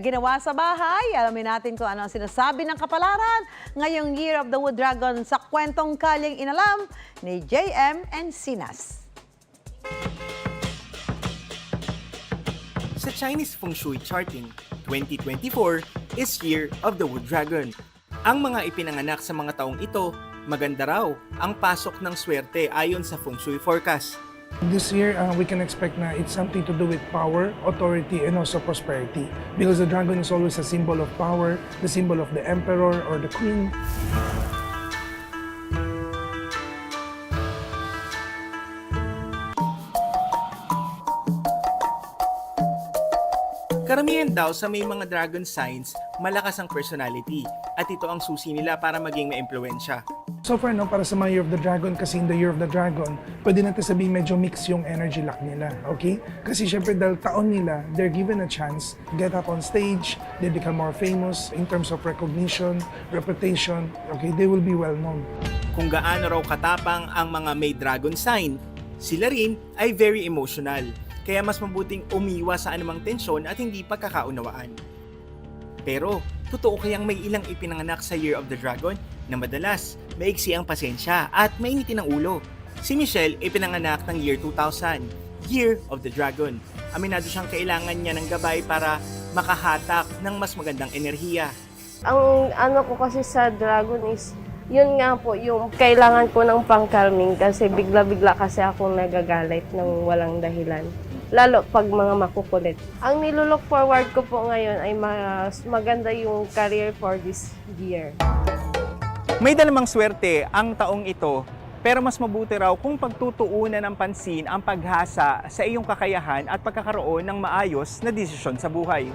Ginawa sa bahay, alamin natin kung ano ang sinasabi ng kapalaran ngayong Year of the Wood Dragon sa kwentong kalyeng inalam ni JM and Sinas. Sa Chinese Feng Shui Charting, 2024 is Year of the Wood Dragon. Ang mga ipinanganak sa mga taong ito, maganda raw ang pasok ng swerte ayon sa Feng Shui forecast. This year, we can expect na it's something to do with power, authority, and also prosperity. Because the dragon is always a symbol of power, the symbol of the emperor or the queen. Karamihan daw sa may mga dragon signs, malakas ang personality at ito ang susi nila para maging maimpluwensya. So far, no, para sa mga Year of the Dragon, kasi in the Year of the Dragon, pwede natin sabihin medyo mix yung energy lock nila, okay? Kasi syempre dahil taon nila, they're given a chance to get up on stage, they become more famous in terms of recognition, reputation, okay? They will be well known. Kung gaano raw katapang ang mga may dragon sign, sila rin ay very emotional. Kaya mas mabuting umiwas sa anumang tensyon at hindi pagkakaunawaan. Pero, totoo kayang may ilang ipinanganak sa Year of the Dragon na madalas maiksi ang pasensya at mainitin ang ulo. Si Michelle ipinanganak ng Year 2000, Year of the Dragon. Aminado siyang kailangan niya ng gabay para makahatak ng mas magandang enerhiya. Ang ano ko kasi sa dragon is, yun nga po, yung kailangan ko ng pang-calming kasi bigla-bigla kasi akong nagagalit ng walang dahilan. Lalo pag mga makukulit. Ang nilulook forward ko po ngayon ay mas maganda yung career for this year. May dalamang swerte ang taong ito, pero mas mabuti raw kung pagtutuunan ng pansin ang paghasa sa iyong kakayahan at pagkakaroon ng maayos na desisyon sa buhay.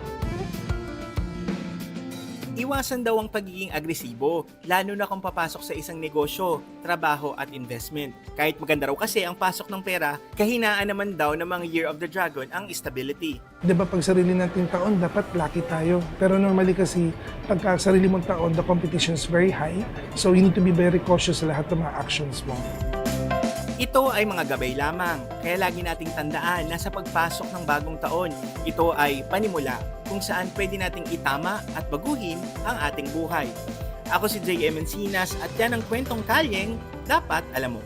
Iwasan daw ang pagiging agresibo, lalo na kung papasok sa isang negosyo, trabaho at investment. Kahit maganda raw kasi ang pasok ng pera, kahinaan naman daw ng mga Year of the Dragon ang stability. Di ba pag sarili nating taon, dapat lucky tayo. Pero normally kasi, pagka sarili mong taon, the competition is very high. So you need to be very cautious sa lahat ng mga actions mo. Ito ay mga gabay lamang, kaya lagi nating tandaan na sa pagpasok ng bagong taon, ito ay panimula kung saan pwede nating itama at baguhin ang ating buhay. Ako si JM Encinas at yan ang kwentong kalyeng dapat alam mo.